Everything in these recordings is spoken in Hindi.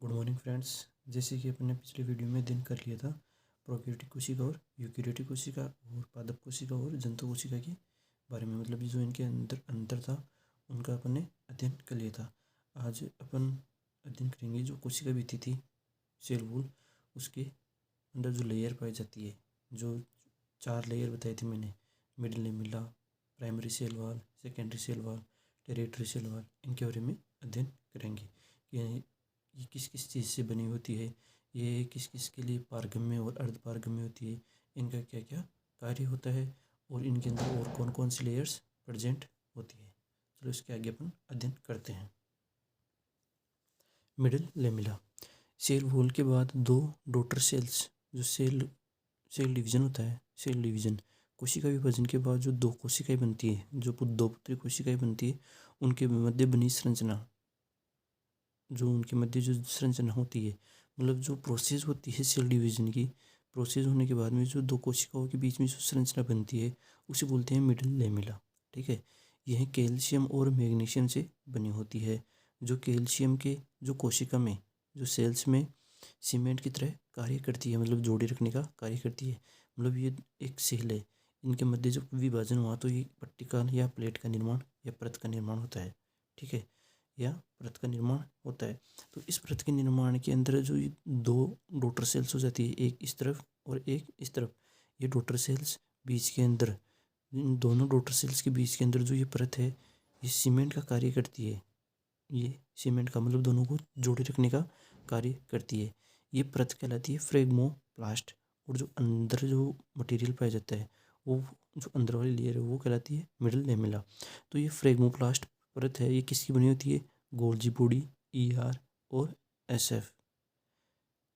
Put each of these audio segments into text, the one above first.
Good morning friends. जैसे कि अपने पिछले वीडियो में अध्ययन कर लिया था प्रोकैरियोटिक कोशिका और यूकैरियोटिक कोशिका और पादप कोशिका और जंतु कोशिका के बारे में, मतलब जो इनके अंदर अंतर था उनका अपन ने अध्ययन कर लिया था। आज अपन अध्ययन करेंगे जो कोशिका भित्ति थी सेल वॉल, उसके अंदर जो लेयर पाई जाती है, जो 4 लेयर बताई थी मैंने, middle lamella, primary cell wall, secondary cell wall, tertiary cell wall, इनके बारे में अध्ययन करेंगे कि ये किस किस चीज़ से बनी होती है, ये किस किस के लिए पारगम्य और अर्धपारगम्य होती है, इनका क्या क्या कार्य होता है और इनके अंदर और कौन कौन सी लेयर्स प्रेजेंट होती है। चलो इसके आगे अपन अध्ययन करते हैं। Middle lamella. सेल वॉल के बाद 2 डॉटर सेल्स, जो सेल डिवीजन होता है, सेल डिवीजन कोशिका विभाजन के बाद जो 2 कोशिकाएं बनती है, जो 2 पुत्री कोशिकाएं बनती है, उनके मध्य बनी संरचना, जो उनके मध्य जो संरचना होती है, मतलब जो प्रोसेस होती है सेल डिवीजन की, प्रोसेस होने के बाद में जो 2 कोशिकाओं के बीच में जो संरचना बनती है उसे बोलते हैं मिडिल लेमिला। ठीक है, यह कैल्शियम और मैग्नीशियम से बनी होती है। जो कैल्शियम के जो कोशिका में, जो सेल्स में सीमेंट की तरह कार्य करती है, मतलब जोड़े रखने का कार्य करती है। मतलब ये एक सेल है, इनके मध्य जो विभाजन हुआ तो ये पट्टिका या प्लेट का निर्माण या परत का निर्माण होता है। ठीक है, या परत का निर्माण होता है। तो इस परत के निर्माण के अंदर जो ये 2 डॉटर सेल्स हो जाती है, एक इस तरफ और एक इस तरफ, ये डॉटर सेल्स बीच के अंदर, इन दोनों डॉटर सेल्स के बीच के अंदर जो ये परत है, ये सीमेंट का कार्य करती है। ये सीमेंट का मतलब दोनों को जोड़े रखने का कार्य करती है। ये परत कहलाती है फ्रेगमोप्लास्ट, और जो अंदर जो मटेरियल पाया जाता है, वो जो अंदर वाली लेयर है वो कहलाती है मिडिल लेमिला। तो ये फ्रेगमोप्लास्ट परत है, ये किसकी बनी होती है? गोल्जी बॉडी, ER और SF,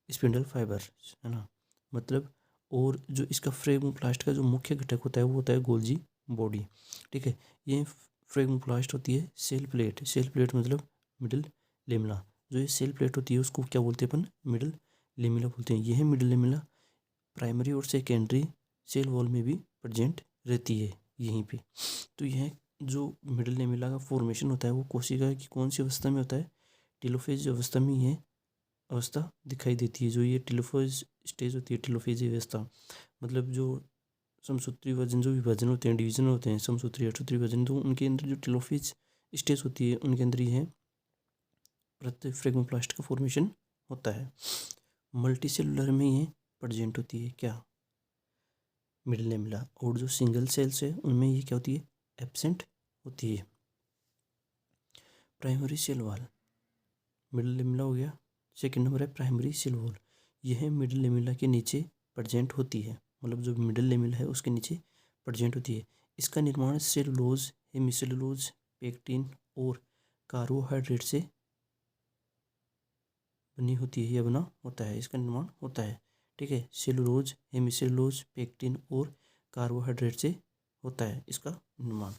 स्पिंडल फाइबर, है ना। मतलब और जो इसका फ्रेगमोप्लास्ट का जो मुख्य घटक होता है वो होता है गोल्जी बॉडी। ठीक है, ये फ्रेगमोप्लास्ट होती है सेल प्लेट। सेल प्लेट मतलब मिडिल लेमिला। जो ये सेल प्लेट होती है उसको क्या बोलते हैं अपन? मिडिल लेमिला बोलते हैं। यह मिडिल लेमिला प्राइमरी और सेकेंडरी सेल वॉल में भी प्रेजेंट रहती है यहीं पे। तो यह जो मिडिल लेमिला का फॉर्मेशन होता है वो कोशिका की कौन सी अवस्था में होता है? टेलोफेज अवस्था में यह अवस्था दिखाई देती है। जो ये टेलोफेज स्टेज होती है, टेलोफेज अवस्था, मतलब जो समसूत्री विभाजन, जो विभाजन होते हैं, डिवीजन होते हैं, समसूत्री अष्टसूत्री विभाजन, तो उनके अंदर जो टेलोफेज स्टेज होती है उनके अंदर यह प्रत्येक फ्रेगमोप्लास्ट का फॉर्मेशन होता है। मल्टी सेलुलर में ये प्रेजेंट होती है क्या? Middle lamella. और जो सिंगल सेल्स है उनमें ये क्या होती है? एब्सेंट होती है। Primary cell wall, middle lamella हो गया। सेकेंड नंबर है प्राइमरी सेल वॉल। यह मिडिल लेमिला के नीचे प्रेजेंट होती है, मतलब जो मिडिल लेमिला है उसके नीचे प्रेजेंट होती है। इसका निर्माण सेलुलोज, हेमिसेलुलोज, पेक्टिन और कार्बोहाइड्रेट से बनी होती है या बना होता है, इसका निर्माण होता है। ठीक है, सेलुलोज, हेमिसेलुलोज, पेक्टिन और कार्बोहाइड्रेट से होता है इसका निर्माण।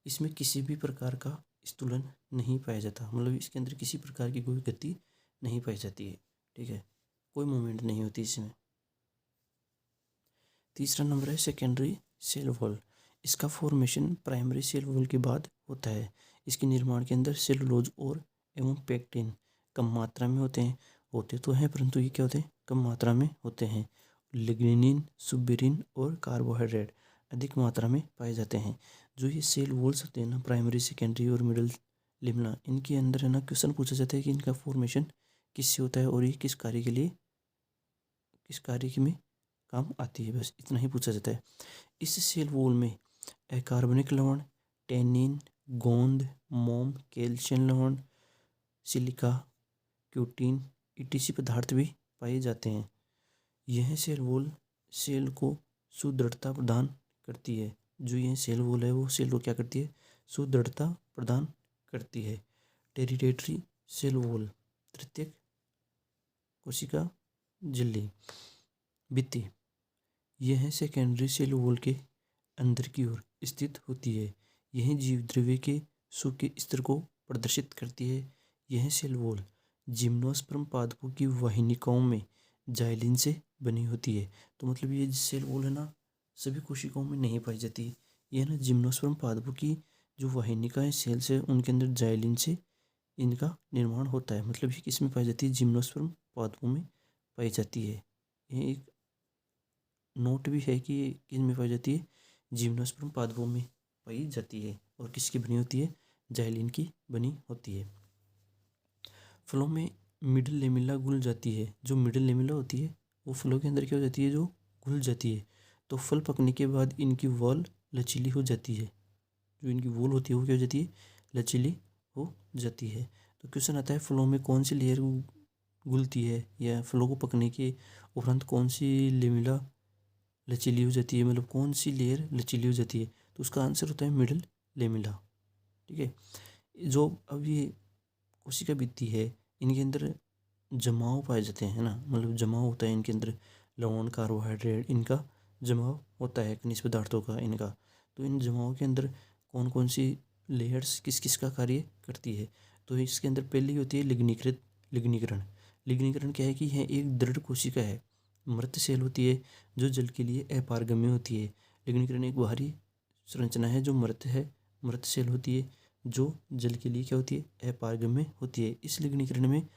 इसमें किसी भी प्रकार का स्थूलन नहीं पाया जाता, मतलब इसके अंदर किसी प्रकार की कोई गति नहीं पाई जाती है। ठीक है, कोई मूवमेंट नहीं होती इसमें। तीसरा नंबर है सेकेंडरी सेल वॉल। इसका फॉर्मेशन प्राइमरी सेल वॉल के बाद होता है। इसके निर्माण के अंदर सेलुलोज और एवं पेक्टिन कम मात्रा में होते तो हैं, परंतु ये क्या होते हैं? कम मात्रा में होते हैं। लिग्निन, सुबेरिन और कार्बोहाइड्रेट अधिक मात्रा में पाए जाते हैं। जो ये सेल वॉल्स होते हैं ना, प्राइमरी, सेकेंडरी और मिडिल लेमिना, इनके अंदर है ना क्वेश्चन पूछा जाता है कि इनका फॉर्मेशन किससे होता है और ये किस कार्य के लिए, किस कार्य में काम आती है, बस इतना ही पूछा जाता है। इस सेल वॉल में अकार्बनिक लवण, टेनिन, गोंद, मोम, कैल्शियम लवण, सिलिका, क्यूटीन, ETC पदार्थ भी पाए जाते हैं। यह सेल वॉल सेल को सुदृढ़ता प्रदान करती है। जो यह सेल वॉल है वो सेल को क्या करती है? सुदृढ़ता प्रदान करती है। टेरिटरी सेल वॉल, तृतीयक कोशिका झिल्ली भित्ति, यह सेकेंडरी सेल वॉल के अंदर की ओर स्थित होती है। यह जीव द्रव्य के सूखे स्तर को प्रदर्शित करती है। यह सेल वॉल जिम्नोस्पर्म पादपों की वाहिनिकाओं में जाइलिन से बनी होती है। तो मतलब ये सेल वॉल है ना, सभी कोशिकाओं में नहीं पाई जाती। यह ना जिम्नोस्पर्म पादपों की जो वाहिनिकाएं सेल्स है उनके अंदर जाइलिन से इनका निर्माण होता है। मतलब ये किस में पाई जाती है? जिम्नोस्पर्म पादपों में पाई जाती है। ये एक नोट भी है कि ये किस में पाई जाती है? जिम्नोस्पर्म पादपों में पाई जाती है। और किसकी बनी होती है? जाइलिन की बनी होती है। फलों में मिडिल लेमिला घुल जाती है। जो मिडिल लेमिला होती है वो फलों के अंदर क्या हो जाती है? जो घुल जाती है। तो फल पकने के बाद इनकी वॉल लचीली हो जाती है। जो इनकी वॉल होती है वो क्या हो जाती है? लचीली हो जाती है। तो क्वेश्चन आता है, फलों में कौन सी लेयर घुलती है, या फलों को पकने के उपरांत कौन सी लेमिला लचीली हो जाती है, मतलब कौन सी लेयर लचीली हो जाती है? तो उसका आंसर होता है मिडिल लेमिला। ठीक है। जो अब ये कोशिका भित्ति है, इनके अंदर जमाव पाए जाते हैं, है ना, मतलब जमाव होता है इनके अंदर, लवण, कार्बोहाइड्रेट, इनका जमाव होता है खनिज पदार्थों का इनका। तो इन जमाव के अंदर कौन कौन सी लेयर्स किस किस का कार्य करती है? तो इसके अंदर पहली होती है लिग्नीकरण। लिग्नीकरण क्या है कि यह एक दृढ़ कोशिका है, मृत सेल होती है जो जल के लिए अपारगम्य होती है। लिग्नीकरण एक बाहरी संरचना है जो मृत सेल होती है जो जल के लिए क्या होती है? अपारगम्य होती है। इस लिग्नीकरण में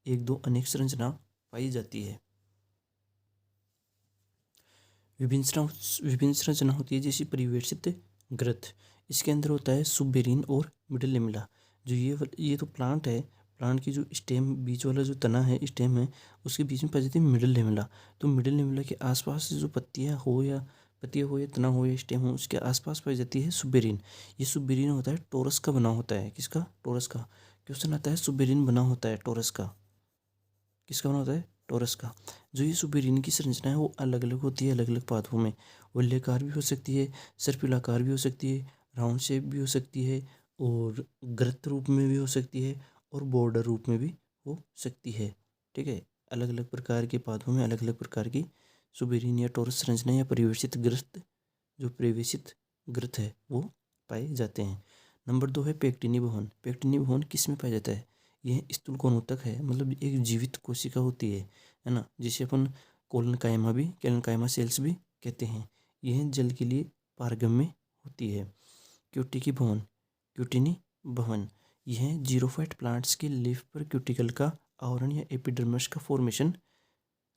एक दो अनेक संरचना पाई जाती है। विभिन्न संरचना होती है, जैसे परिवेशित ग्रंथ। इसके अंदर होता है सुबेरिन और मिडिल लेमिला। जो ये तो प्लांट है, प्लांट की जो स्टेम बीच वाला जो तना है, स्टेम है, उसके बीच में पाई जाती है मिडिल लेमिला। तो मिडिल लेमिला के आसपास जो पत्तियां हो या तना हो या स्टेम हो, उसके आसपास पाई जाती है सुबेरिन। ये सुबेरिन होता है टोरस का बना होता है। किसका? टोरस का। क्वेश्चन आता है सुबेरिन बना होता है टोरस का। किसका बना होता है? टोरस का। जो ये सुबेरिन की संरचना है वो अलग अलग होती है, अलग अलग पादपों में। वलयाकार भी हो सकती है, सर्पिलाकार भी हो सकती है, राउंड शेप भी हो सकती है, और ग्रत रूप में भी हो सकती है, और बॉर्डर रूप में भी हो सकती है। ठीक है। अलग अलग प्रकार के पादपों में अलग अलग प्रकार की सुबेरिन या टोरस संरचना या परिवेशित ग्रस्त, जो परिवेशित ग्रत है, वो पाए जाते हैं। नंबर 2 है पेक्टिनी भवन। पेक्टिनी भवन किस में पाया जाता है? यह स्थूलकोणोत्तक है, मतलब एक जीवित कोशिका होती है ना, जिसे अपन कोलन कायमा सेल्स भी कहते हैं। यह जल के लिए पारगम्य होती है। क्यूटिनी भवन, यह जीरोफाइट प्लांट्स के लीफ पर क्यूटिकल का आवरण या एपिडर्मिस का फॉर्मेशन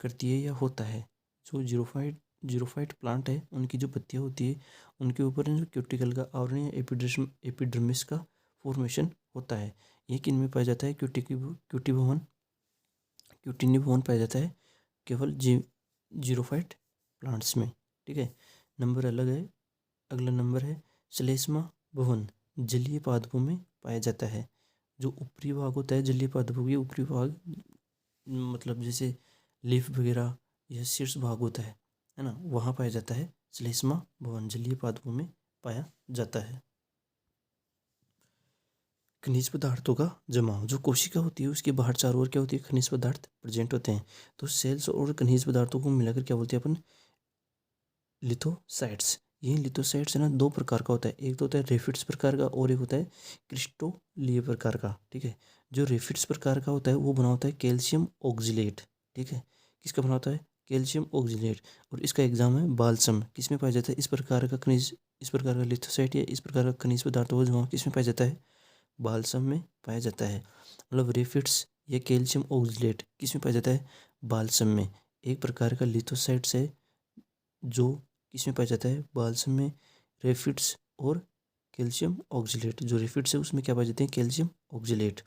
करती है या होता है। जो जीरोफाइट प्लांट है, उनकी जो पत्तियां होती है, उनके ऊपर जो क्यूटिकल का आवरण या एपिडर्मिस का फॉर्मेशन होता है। ये किन में पाया जाता है? क्यूटिनी भवन पाया जाता है केवल जीरोफाइट प्लांट्स में। ठीक है। नंबर अलग है। अगला नंबर है श्लेष्मा भवन, जलीय पादपों में पाया जाता है। जो ऊपरी भाग होता है जलीय पादपों के ऊपरी भाग, मतलब जैसे लीफ वगैरह या शीर्ष भाग होता है ना, वहाँ पाया जाता है श्लेष्मा भवन, जलीय पादपों में पाया जाता है। खनिज पदार्थों का जमाव, जो कोशिका होती है उसके बाहर चारों ओर क्या होती है? खनिज पदार्थ प्रेजेंट होते हैं। तो सेल्स और खनिज पदार्थों को मिलाकर क्या बोलते हैं अपन? लिथोसाइट्स। ये लिथोसाइट्स है ना, दो प्रकार का होता है। एक तो होता है रेफिड्स प्रकार का, और एक होता है क्रिस्टोलीय प्रकार का। ठीक है। जो रेफिड्स प्रकार का होता है वो बना होता है कैल्शियम ऑक्जिलेट। ठीक है। किसका बना होता है? Calcium oxalate. और इसका एग्जाम है बाल्सम। किस में पाया जाता है? इस प्रकार का लिथोसाइट या इस प्रकार का खनिज पदार्थों का जमाव किस में पाया जाता है? बाल्सम में पाया जाता है। मतलब रेफिड्स या कैल्शियम ऑक्जिलेट किस में पाया जाता है? बाल्सम में। एक प्रकार का लिथोसाइट्स है जो किस में पाया जाता है? बाल्सम में। रेफिड्स और कैल्शियम ऑक्जिलेट, जो रेफिड्स है उसमें क्या पाए जाते हैं? Calcium oxalate.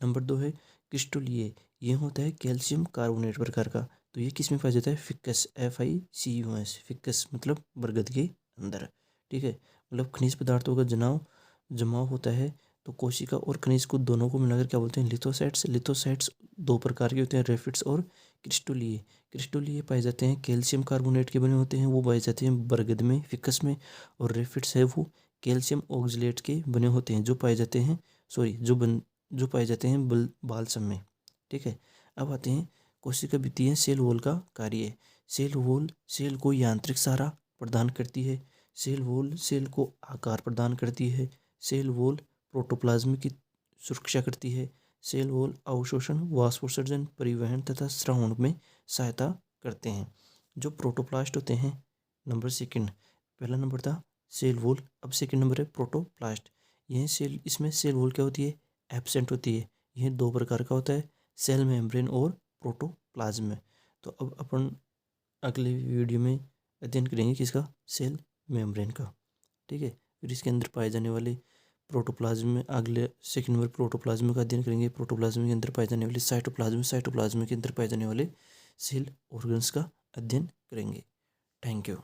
नंबर 2 है क्रिस्टोलीय। ये होता है कैल्शियम कार्बोनेट प्रकार का। तो ये किस में पाया जाता है? फिकस, FICUS, फिकस मतलब बरगद के अंदर। ठीक है। मतलब खनिज पदार्थों का जमाव होता है। तो कोशिका और खनिज को दोनों को मिलाकर क्या बोलते हैं? लिथोसाइट्स। लिथोसाइट्स दो प्रकार के होते हैं, रेफिड्स और क्रिस्टोलीय। क्रिस्टोलीय पाए जाते हैं कैल्शियम कार्बोनेट के बने होते हैं, वो पाए जाते हैं बरगद में, फिकस में। और रेफिड्स है वो कैल्शियम ऑक्जिलेट के बने होते हैं, जो पाए जाते हैं जो पाए जाते हैं बाल्सम में। ठीक है। अब आते हैं कोशिका भित्ति है सेल वॉल का कार्य। सेल वॉल सेल को यांत्रिक सहारा प्रदान करती है। सेल वॉल सेल को आकार प्रदान करती है। सेल वॉल प्रोटोप्लाज्म की सुरक्षा करती है। सेल वॉल अवशोषण, वाष्पोत्सर्जन, परिवहन तथा श्रावण में सहायता करते हैं। जो प्रोटोप्लास्ट होते हैं, नंबर सेकंड, पहला नंबर था सेल वॉल, अब सेकंड नंबर है प्रोटोप्लास्ट। यह सेल, इसमें सेल वॉल क्या होती है? एब्सेंट होती है। यह दो प्रकार का होता है, सेल मेम्ब्रेन और प्रोटोप्लाज्म। तो अब अपन अगले वीडियो में अध्ययन करेंगे किसका, सेल मेम्ब्रेन का। ठीक है, फिर इसके अंदर पाए जाने वाले प्रोटोप्लाज्म में अगले सेकंड नंबर प्रोटोप्लाज्म का अध्ययन करेंगे। प्रोटोप्लाज्म के अंदर पाए जाने वाले साइटोप्लाज्म, साइटोप्लाज्म के अंदर पाए जाने वाले सेल ऑर्गन्स का अध्ययन करेंगे। Thank you.